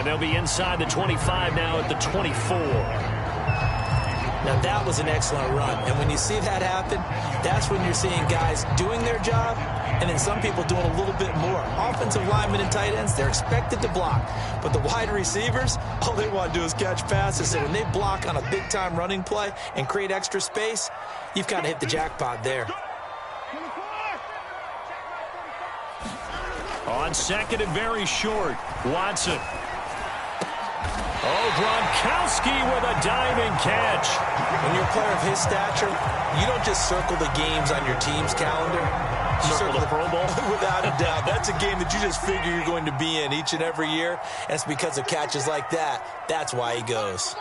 And they'll be inside the 25 now at the 24. Now, that was an excellent run. And when you see that happen, that's when you're seeing guys doing their job and then some people doing a little bit more. Offensive linemen and tight ends, they're expected to block. But the wide receivers, all they want to do is catch passes. So when they block on a big-time running play and create extra space, you've got to hit the jackpot there. On second and very short, Watson. Oh, Gronkowski with a diving catch. When you're a player of his stature, you don't just circle the games on your team's calendar. You circle the Pro Bowl? Without a doubt. That's a game that you just figure you're going to be in each and every year. And it's because of catches like that. That's why he goes.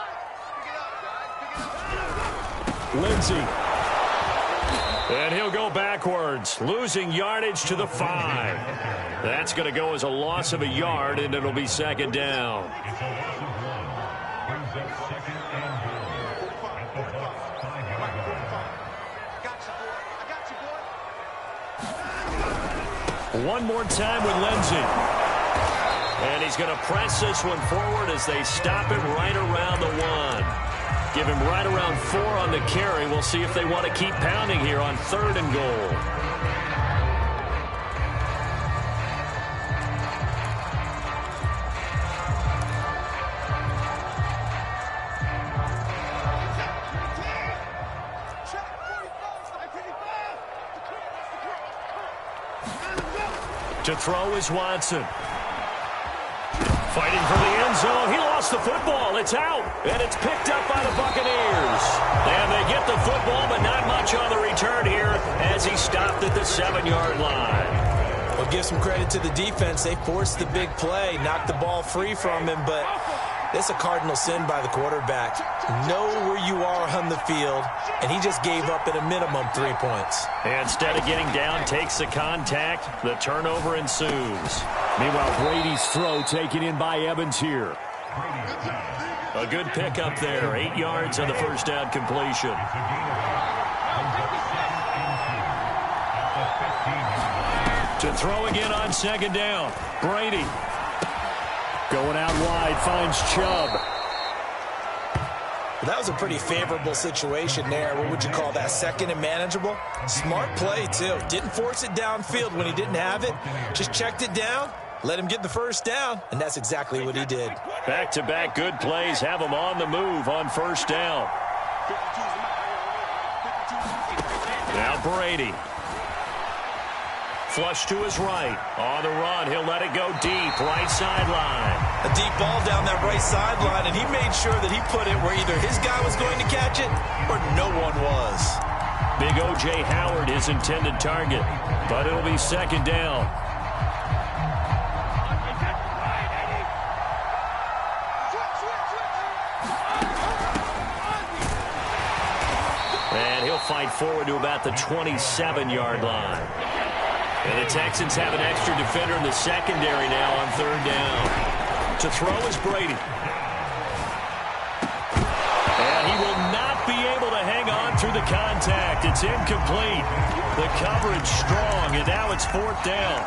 Lindsey. And he'll go backwards, losing yardage to the 5. That's going to go as a loss of a yard, and it'll be second down. One more time with Lindsey. And he's going to press this one forward as they stop it right around the 1. Give him right around 4 on the carry. We'll see if they want to keep pounding here on 3rd and goal. To throw is Watson. Fighting for the end zone. He lost the football. It's out. And it's picked up by the Buccaneers. And they get the football, but not much on the return here as he stopped at the 7-yard line. Well, give some credit to the defense. They forced the big play, knocked the ball free from him, but it's a cardinal sin by the quarterback. Know where you are on the field, and he just gave up at a minimum 3 points. Instead of getting down, takes the contact. The turnover ensues. Meanwhile, Brady's throw taken in by Evans here. A good pickup there. 8 yards on the first down completion. To throw again on second down. Brady. Going out wide, finds Chubb. That was a pretty favorable situation there. What would you call that? Second and manageable? Smart play, too. Didn't force it downfield when he didn't have it. Just checked it down, let him get the first down, and that's exactly what he did. Back-to-back good plays have him on the move on first down. Now Brady. Flush to his right. On the run, he'll let it go deep. Right sideline. A deep ball down that right sideline, and he made sure that he put it where either his guy was going to catch it or no one was. Big O.J. Howard, his intended target. But it'll be second down. And he'll fight forward to about the 27-yard line. And the Texans have an extra defender in the secondary now on third down. To throw is Brady. And he will not be able to hang on through the contact. It's incomplete. The coverage strong, and now it's fourth down.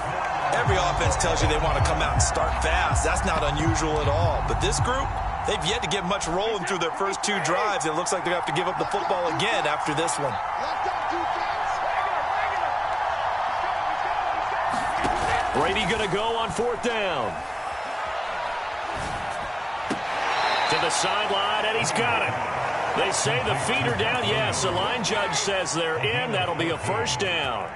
Every offense tells you they want to come out and start fast. That's not unusual at all. But this group, they've yet to get much rolling through their first 2 drives. It looks like they're going to have to give up the football again after this one. Brady going to go on fourth down. To the sideline, and he's got it. They say the feet are down. Yes, the line judge says they're in. That'll be a first down.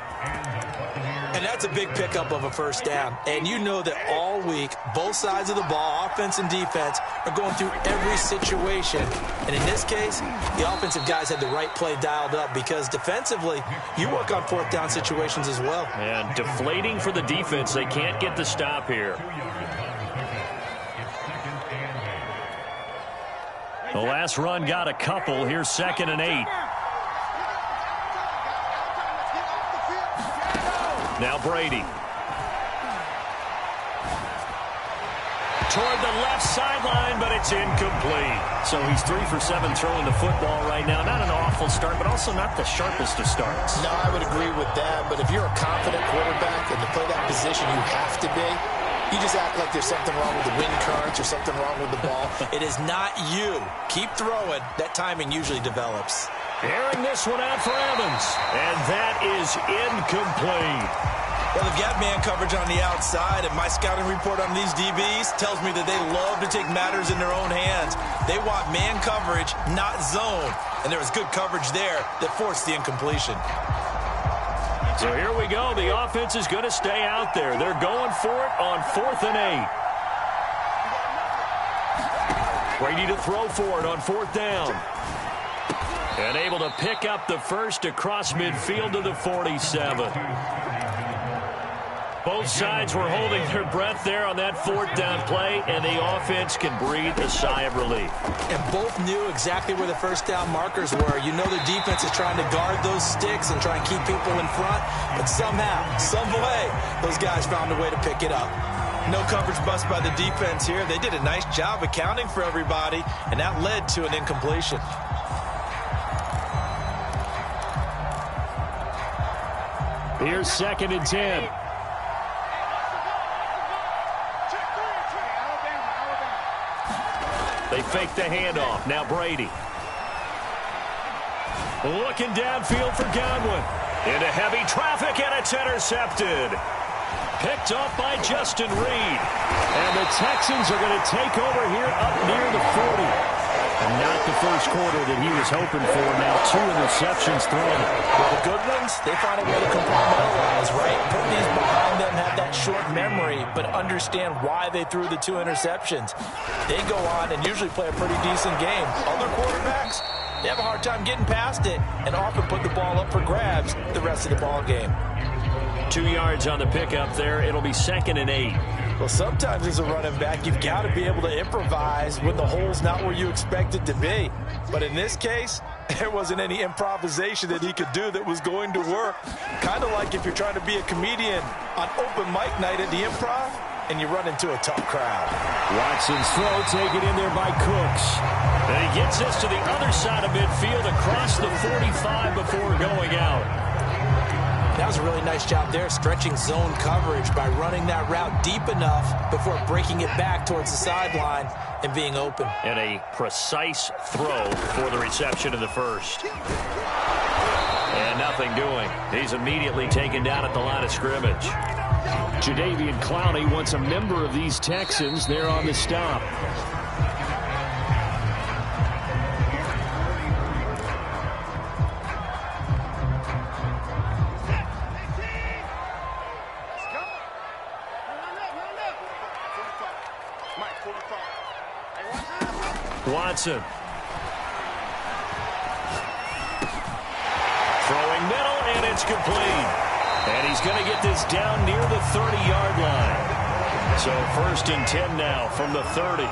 And that's a big pickup of a first down. And you know that all week, both sides of the ball, offense and defense, are going through every situation. And in this case, the offensive guys had the right play dialed up because defensively, you work on fourth down situations as well. And deflating for the defense. They can't get the stop here. The last run got a couple. Here's 2nd and 8. Now Brady. Toward the left sideline, but it's incomplete. So he's 3 for 7 throwing the football right now. Not an awful start, but also not the sharpest of starts. No, I would agree with that. But if you're a confident quarterback and to play that position, you have to be. You just act like there's something wrong with the wind currents or something wrong with the ball. It is not you. Keep throwing. That timing usually develops. Airing this one out for Evans. And that is incomplete. Well, they've got man coverage on the outside, and my scouting report on these DBs tells me that they love to take matters in their own hands. They want man coverage, not zone. And there was good coverage there that forced the incompletion. So here we go. The offense is going to stay out there. They're going for it on 4th and 8. Brady to throw for it on 4th down. And able to pick up the first across midfield to the 47. Both sides were holding their breath there on that 4th down play, and the offense can breathe a sigh of relief. And both knew exactly where the first down markers were. You know the defense is trying to guard those sticks and try and keep people in front, but somehow, some way, those guys found a way to pick it up. No coverage bust by the defense here. They did a nice job accounting for everybody, and that led to an incompletion. Here's 2nd and 10. They fake the handoff. Now Brady. Looking downfield for Godwin. Into heavy traffic, and it's intercepted. Picked off by Justin Reed. And the Texans are going to take over here up near the 40. And not the first quarter that he was hoping for. Now 2 interceptions thrown. Well, the good ones, they find a way to compartmentalize, right? Put these behind them, have that short memory, but understand why they threw the 2 interceptions. They go on and usually play a pretty decent game. Other quarterbacks, they have a hard time getting past it and often put the ball up for grabs the rest of the ball game. 2 yards on the pickup there. It'll be 2nd and 8. Well, sometimes as a running back, you've got to be able to improvise when the hole's not where you expect it to be. But in this case, there wasn't any improvisation that he could do that was going to work. Kind of like if you're trying to be a comedian on open mic night at the Improv and you run into a tough crowd. Watson's throw taken in there by Cooks. And he gets this to the other side of midfield across the 45 before going out. That was a really nice job there, stretching zone coverage by running that route deep enough before breaking it back towards the sideline and being open. And a precise throw for the reception in the first. And nothing doing. He's immediately taken down at the line of scrimmage. Jadeveon Clowney wants a member of these Texans there on the stop. Watson. Throwing middle, and it's complete. And he's going to get this down near the 30-yard line. So 1st and 10 now from the 30.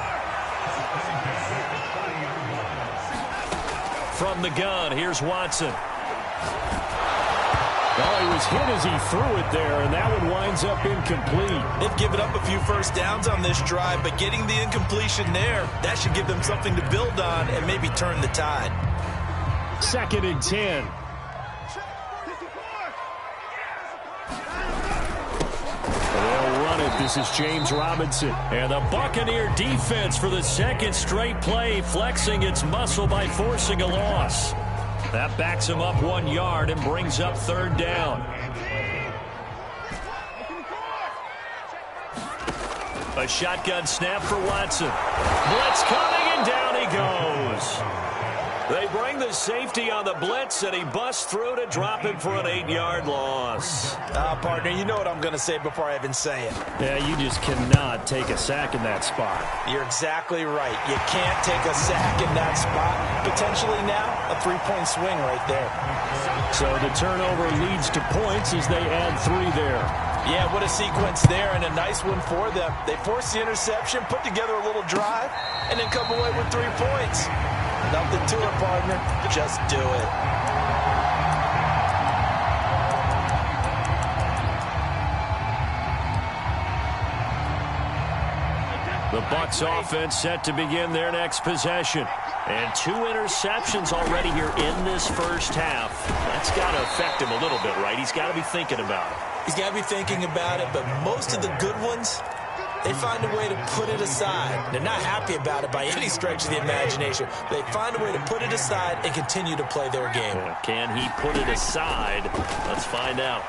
From the gun, here's Watson. Well, he was hit as he threw it there, and that one winds up incomplete. They've given up a few first downs on this drive, but getting the incompletion there, that should give them something to build on and maybe turn the tide. 2nd and 10. They'll run it. This is James Robinson. And the Buccaneer defense for the 2nd straight play, flexing its muscle by forcing a loss. That backs him up 1 yard and brings up 3rd down. A shotgun snap for Watson. Blitz coming, and down he goes. They bring the safety on the blitz, and he busts through to drop him for an 8-yard loss. Partner, you know what I'm going to say before I even say it. Yeah, you just cannot take a sack in that spot. You're exactly right. You can't take a sack in that spot. Potentially now, a 3-point swing right there. So the turnover leads to points as they add 3 there. Yeah, what a sequence there, and a nice one for them. They force the interception, put together a little drive, and then come away with 3 points. Nothing to it, partner. Just do it. The Bucs offense set to begin their next possession. And 2 interceptions already here in this first half. That's got to affect him a little bit, right? He's got to be thinking about it. He's got to be thinking about it, but most of the good ones, they find a way to put it aside. They're not happy about it by any stretch of the imagination. They find a way to put it aside and continue to play their game. Can he put it aside? Let's find out.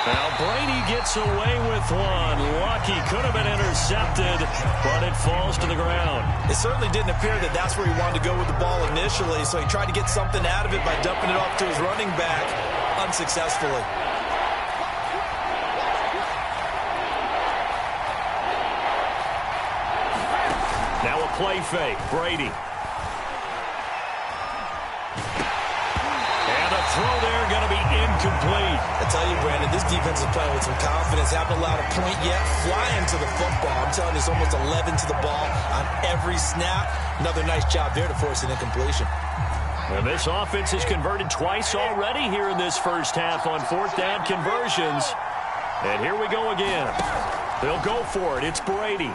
Now Brady gets away with one. Lucky, could have been intercepted, but it falls to the ground. It certainly didn't appear that that's where he wanted to go with the ball initially, so he tried to get something out of it by dumping it off to his running back unsuccessfully. Now a play fake. Brady. Throw there going to be incomplete. I tell you, Brandon, this defense is playing with some confidence. Haven't allowed a point yet. Flying to the football. I'm telling you, it's almost 11 to the ball on every snap. Another nice job there to force an incompletion. And this offense has converted twice already here in this first half on fourth down conversions. And here we go again. They'll go for it. It's Brady.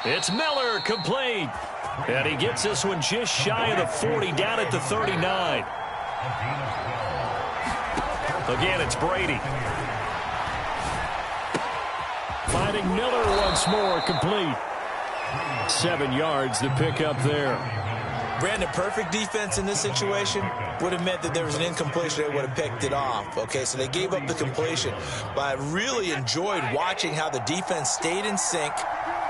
It's Miller, complete. And he gets this one just shy of the 40, down at the 39. Again, it's Brady. Finding Miller once more, complete. 7 yards to pick up there. Brandon, perfect defense in this situation would have meant that there was an incompletion. They would have picked it off. Okay, so they gave up the completion. But I really enjoyed watching how the defense stayed in sync,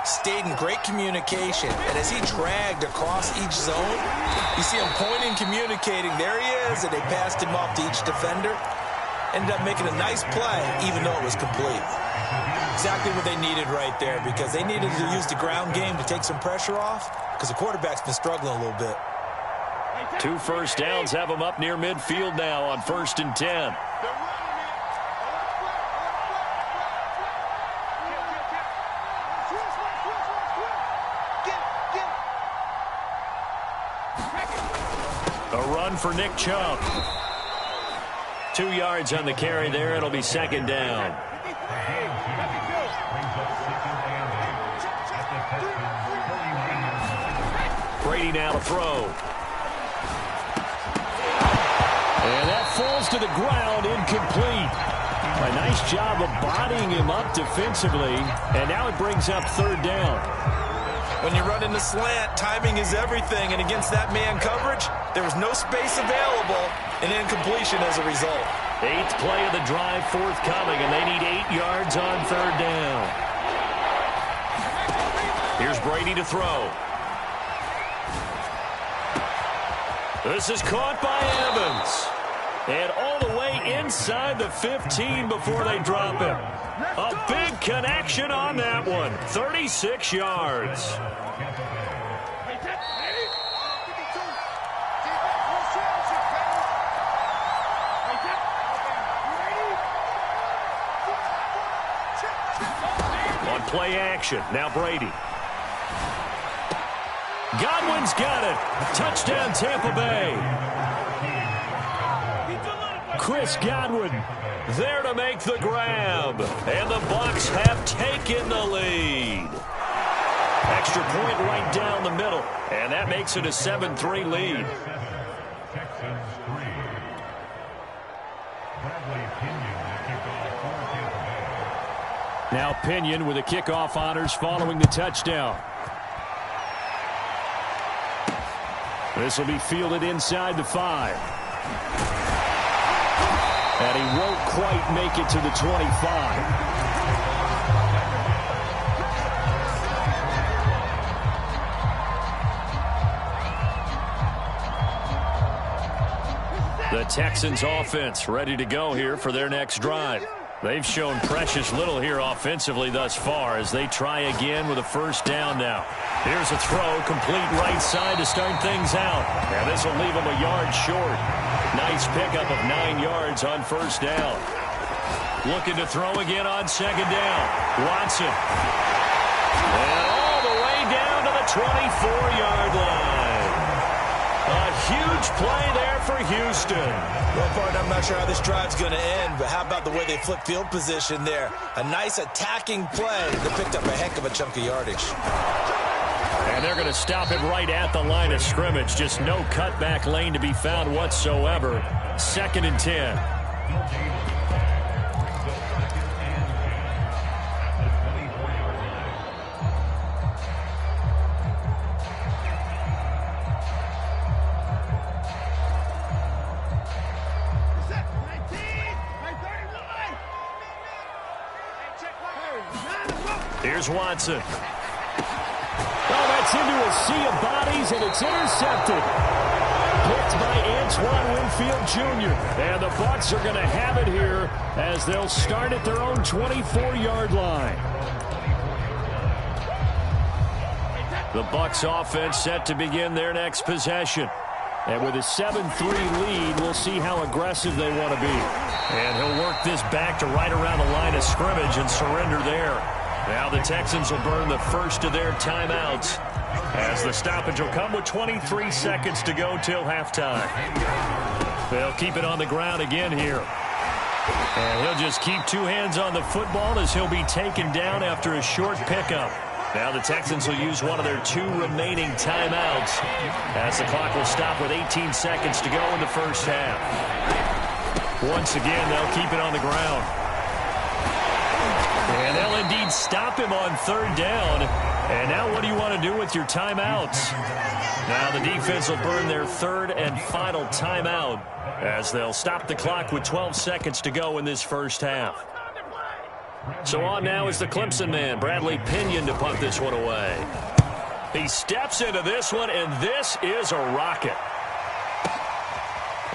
stayed in great communication, and as he dragged across each zone, you see him pointing, communicating. There he is, and they passed him off to each defender. Ended up making a nice play, even though it was complete. Exactly what they needed right there, because they needed to use the ground game to take some pressure off, because the quarterback's been struggling a little bit. 2 first downs have them up near midfield now on 1st and 10. A run for Nick Chubb. 2 yards on the carry there. It'll be 2nd down. Brady now to throw. And that falls to the ground, incomplete. A nice job of bodying him up defensively. And now it brings up 3rd down. When you run in the slant, timing is everything. And against that man coverage, there was no space available. An incompletion as a result. 8th play of the drive forthcoming, and they need 8 yards on 3rd down. Here's Brady to throw. This is caught by Evans. And all the way inside the 15 before they drop him. A big connection on that one. 36 yards. On play action, now Brady. Godwin's got it. Touchdown, Tampa Bay. Chris Godwin there to make the grab. And the Bucs have taken the lead. Extra point right down the middle. And that makes it a 7-3 lead. Now Pinion with the kickoff honors following the touchdown. This will be fielded inside the 5. And he won't quite make it to the 25. The Texans offense ready to go here for their next drive. They've shown precious little here offensively thus far as they try again with a 1st down now. Here's a throw, complete right side to start things out. And this will leave them a yard short. Nice pickup of 9 yards on 1st down. Looking to throw again on 2nd down. Watson. And all the way down to the 24-yard line. A huge play there for Houston. Well, partner, I'm not sure how this drive's going to end, but how about the way they flip field position there? A nice attacking play that picked up a heck of a chunk of yardage. And they're going to stop it right at the line of scrimmage. Just no cutback lane to be found whatsoever. 2nd and 10. Here's Watson. Oh, that's into a sea of bodies, and it's intercepted. Picked by Antoine Winfield Jr. And the Bucs are going to have it here as they'll start at their own 24-yard line. The Bucs offense set to begin their next possession. And with a 7-3 lead, we'll see how aggressive they want to be. And he'll work this back to right around the line of scrimmage and surrender there. Now the Texans will burn the first of their timeouts as the stoppage will come with 23 seconds to go till halftime. They'll keep it on the ground again here. And he'll just keep two hands on the football as he'll be taken down after a short pickup. Now the Texans will use one of their two remaining timeouts as the clock will stop with 18 seconds to go in the first half. Once again, they'll keep it on the ground. And they'll indeed stop him on third down. And now what do you want to do with your timeouts? Now the defense will burn their third and final timeout as they'll stop the clock with 12 seconds to go in this first half. So on now is the Clemson man, Bradley Pinion, to punt this one away. He steps into this one, and this is a rocket.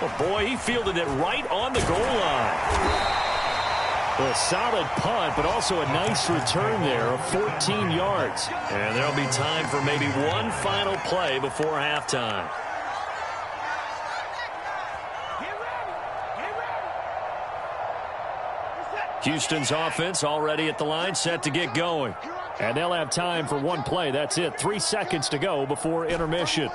Oh, boy, he fielded it right on the goal line. A solid punt, but also a nice return there of 14 yards. And there'll be time for maybe one final play before halftime. Houston's offense already at the line, set to get going. And they'll have time for one play. That's it. 3 seconds to go before intermission.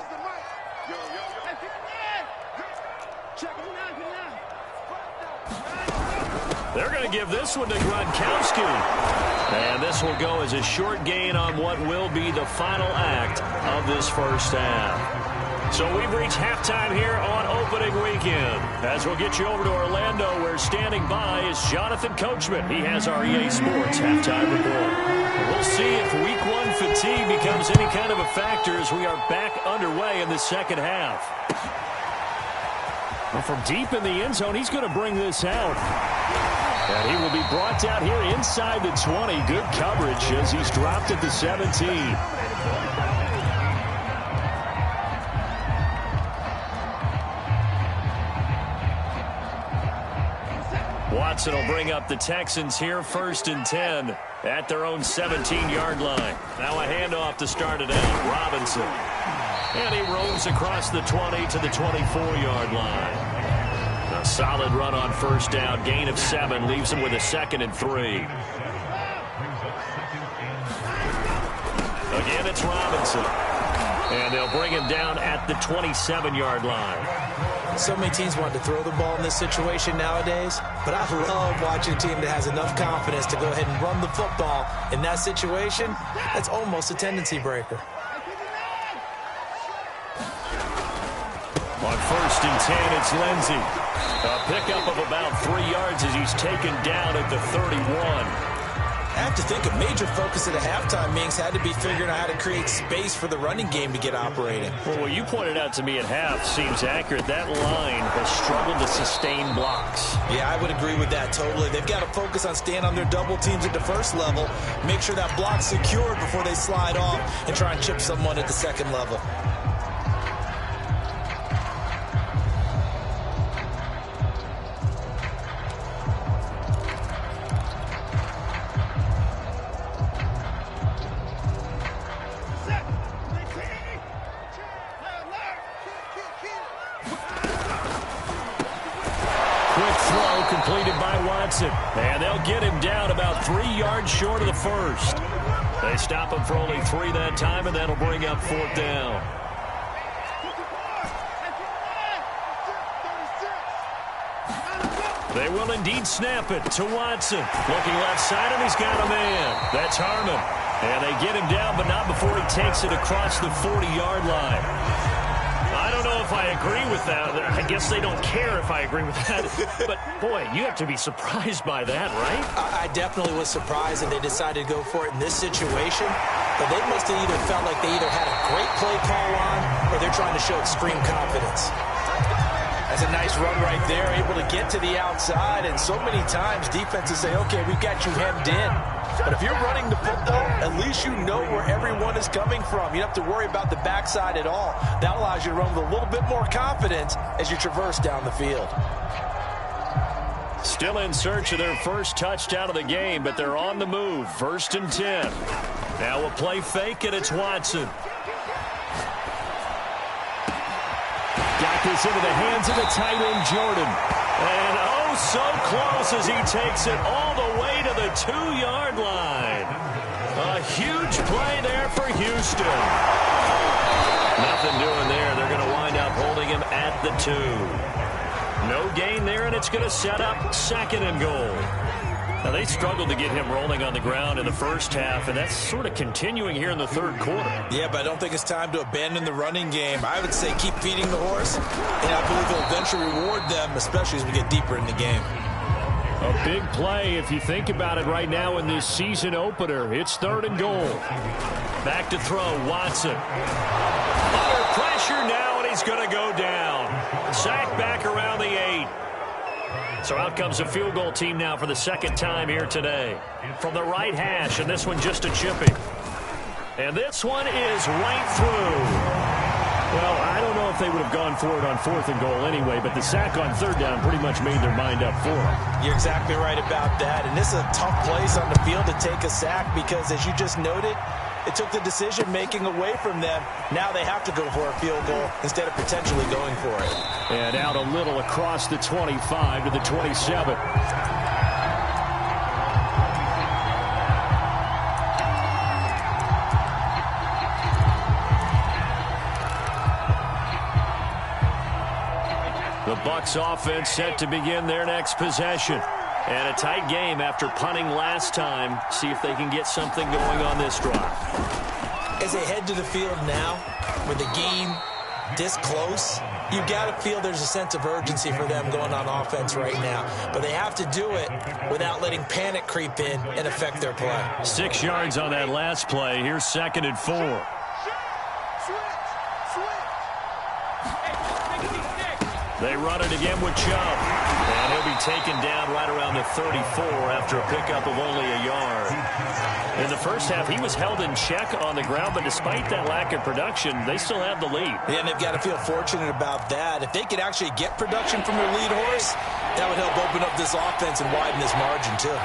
They're going to give this one to Gronkowski. And this will go as a short gain on what will be the final act of this first half. So we've reached halftime here on opening weekend. As we'll get you over to Orlando, where standing by is Jonathan Coachman. He has our EA Sports halftime report. We'll see if week one fatigue becomes any kind of a factor as we are back underway in the second half. Well, from deep in the end zone, he's going to bring this out. And he will be brought down here inside the 20. Good coverage as he's dropped at the 17. Watson will bring up the Texans here, 1st and 10 at their own 17-yard line. Now a handoff to start it out. Robinson. And he roams across the 20 to the 24-yard line. A solid run on first down. Gain of 7 leaves him with a 2nd and 3. Again, it's Robinson. And they'll bring him down at the 27-yard line. So many teams want to throw the ball in this situation nowadays, but I love watching a team that has enough confidence to go ahead and run the football. In that situation, that's almost a tendency breaker. On 1st and 10, it's Lindsey. A pickup of about 3 yards as he's taken down at the 31. I have to think a major focus at the halftime meetings had to be figuring out how to create space for the running game to get operating. Well, what you pointed out to me at half seems accurate. That line has struggled to sustain blocks. Yeah, I would agree with that totally. They've got to focus on staying on their double teams at the first level, make sure that block's secured before they slide off and try and chip someone at the second level. And they'll get him down about 3 yards short of the first. They stop him for only 3 that time, and that'll bring up 4th down. They will indeed snap it to Watson. Looking left side, and he's got a man. That's Harmon. And they get him down, but not before he takes it across the 40-yard line. I don't know if I agree with that. I guess they don't care if I agree with that. But, boy, you have to be surprised by that, right? I definitely was surprised that they decided to go for it in this situation. But they must have either felt like they either had a great play call on or they're trying to show extreme confidence. That's a nice run right there, able to get to the outside. And so many times defenses say, okay, we've got you hemmed in. But if you're running the football, at least you know where everyone is coming from. You don't have to worry about the backside at all. That allows you to run with a little bit more confidence as you traverse down the field. Still in search of their first touchdown of the game, but they're on the move. 1st and 10. Now a play fake, and it's Watson. Got this into the hands of the tight end, Jordan. And oh, so close as he takes it all the way to the 2-yard line. A huge play there for Houston. Nothing doing there. They're going to wind up holding him at the 2. No gain there, and it's going to set up 2nd and goal. Now, they struggled to get him rolling on the ground in the first half, and that's sort of continuing here in the 3rd quarter. Yeah, but I don't think it's time to abandon the running game. I would say keep feeding the horse, and I believe it'll eventually reward them, especially as we get deeper in the game. A big play if you think about it right now in this season opener. It's 3rd and goal. Back to throw, Watson. Under pressure now, and he's going to go down. Sack back around the 8. So out comes a field goal team now for the 2nd time here today. From the right hash, and this one just a chipping. And this one is right through. Well, I don't know if they would have gone for it on 4th and goal anyway, but the sack on 3rd down pretty much made their mind up for it. You're exactly right about that. And this is a tough place on the field to take a sack because, as you just noted, it took the decision-making away from them. Now they have to go for a field goal instead of potentially going for it. And out a little across the 25 to the 27. The Bucs offense set to begin their next possession. And a tight game after punting last time. See if they can get something going on this drive. As they head to the field now, with the game this close, you've got to feel there's a sense of urgency for them going on offense right now. But they have to do it without letting panic creep in and affect their play. 6 yards on that last play. Here's 2nd and 4. They run it again with Chubb. And he'll be taken down right around the 34 after a pickup of only a yard. In the first half, he was held in check on the ground, but despite that lack of production, they still have the lead. Yeah, and they've got to feel fortunate about that. If they could actually get production from their lead horse, that would help open up this offense and widen this margin, too.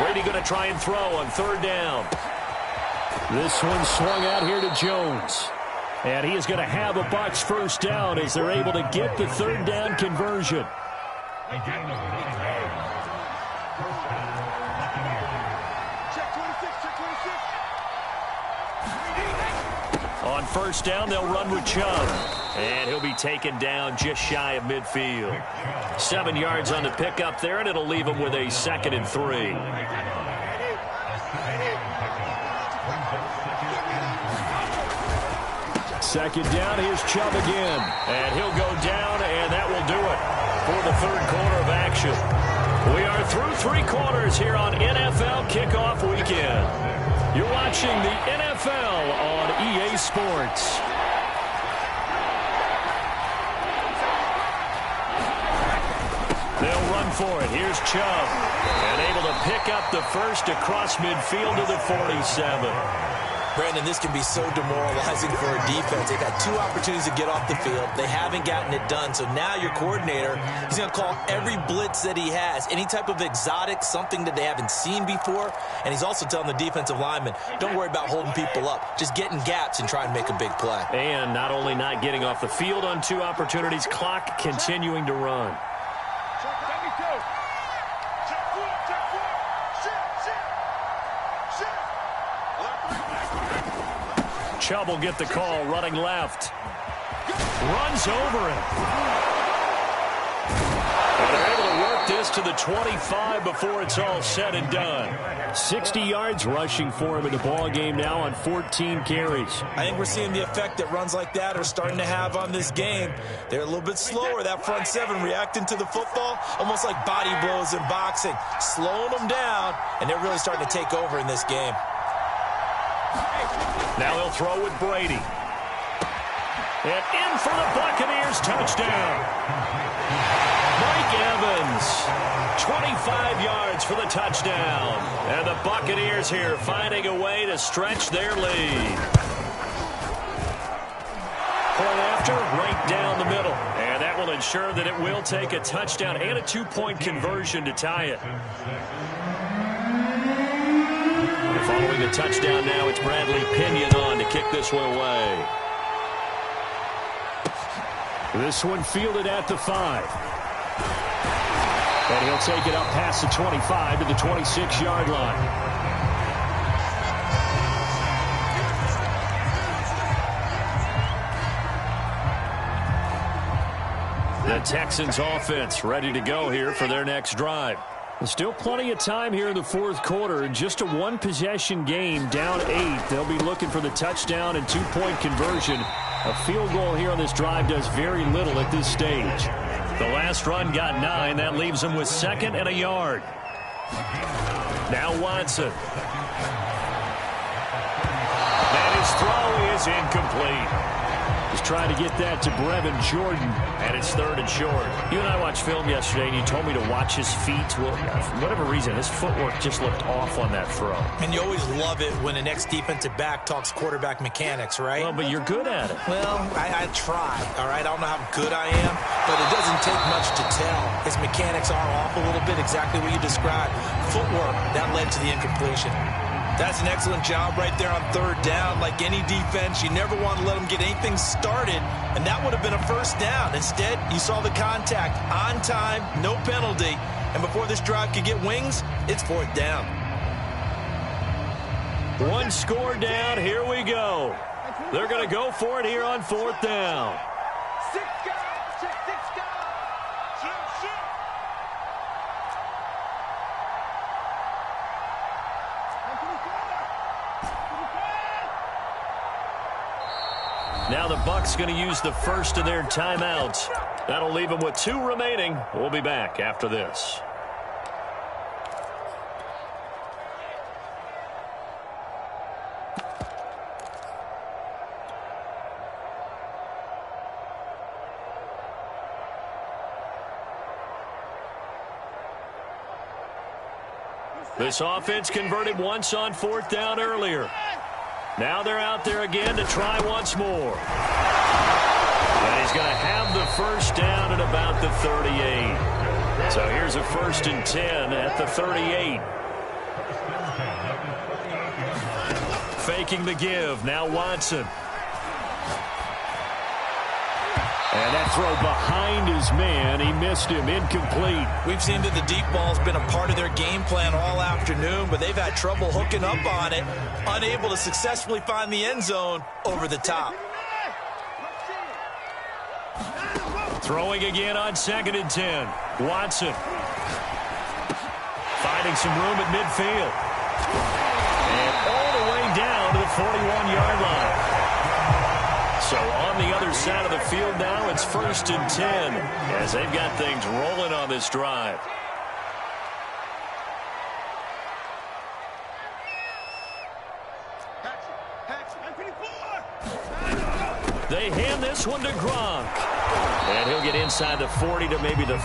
Brady going to try and throw on 3rd down. This one swung out here to Jones. And he is going to have a Bucs 1st down as they're able to get the 3rd down conversion. On 1st down, they'll run with Chubb. And he'll be taken down just shy of midfield. 7 yards on the pickup there, and it'll leave him with a 2nd and 3. Second down, here's Chubb again. And he'll go down, and that will do it for the 3rd quarter of action. We are through 3 quarters here on NFL Kickoff Weekend. You're watching the NFL on EA Sports. They'll run for it. Here's Chubb. And able to pick up the first across midfield to the 47. Brandon, this can be so demoralizing for a defense. They've had 2 opportunities to get off the field. They haven't gotten it done. So now your coordinator, he's going to call every blitz that he has, any type of exotic, something that they haven't seen before. And he's also telling the defensive lineman, don't worry about holding people up. Just get in gaps and try and make a big play. And not only not getting off the field on 2 opportunities, clock continuing to run. Chubb will get the call, running left. Runs over him. And they're able to work this to the 25 before it's all said and done. 60 yards rushing for him in the ball game now on 14 carries. I think we're seeing the effect that runs like that are starting to have on this game. They're a little bit slower, that front 7, reacting to the football, almost like body blows in boxing, slowing them down, and they're really starting to take over in this game. Now he'll throw with Brady. And in for the Buccaneers, touchdown. Mike Evans 5 yards for the touchdown. And the Buccaneers here finding a way to stretch their lead. Point after, right down the middle. And that will ensure that it will take a touchdown and a 2-point conversion to tie it. And following the touchdown now, it's Bradley Pinion on to kick this one away. This one fielded at the 5. And he'll take it up past the 25 to the 26-yard line. The Texans offense ready to go here for their next drive. Still plenty of time here in the fourth quarter. Just a one-possession game, down 8. They'll be looking for the touchdown and 2-point conversion. A field goal here on this drive does very little at this stage. The last run got 9. That leaves them with 2nd and a yard. Now Watson. And his throw is incomplete. He's trying to get that to Brevin Jordan. And it's 3rd and short. You and I watched film yesterday, and you told me to watch his feet. Well, for whatever reason, his footwork just looked off on that throw. And you always love it when the next defensive back talks quarterback mechanics, right? Well, but you're good at it. Well, I try, all right? I don't know how good I am, but it doesn't take much to tell. His mechanics are off a little bit, exactly what you described. Footwork, that led to the incompletion. That's an excellent job right there on 3rd down. Like any defense, you never want to let them get anything started, and that would have been a 1st down. Instead, you saw the contact on time, no penalty, and before this drive could get wings, it's 4th down. One score down. Here we go. They're going to go for it here on 4th down. Now the Bucs going to use the first of their timeouts. That'll leave them with 2 remaining. We'll be back after this. This offense converted once on 4th down earlier. Now they're out there again to try once more. And he's going to have the 1st down at about the 38. So here's a 1st and 10 at the 38. Faking the give. Now Watson. And that throw behind his man. He missed him. Incomplete. We've seen that the deep ball's been a part of their game plan all afternoon, but they've had trouble hooking up on it, unable to successfully find the end zone over the top. Throwing again on 2nd and 10. Watson. Finding some room at midfield. And all the way down to the 41-yard line. So on the other side of the field now, it's 1st and 10 as they've got things rolling on this drive. They hand this one to Gronk. And he'll get inside the 40 to maybe the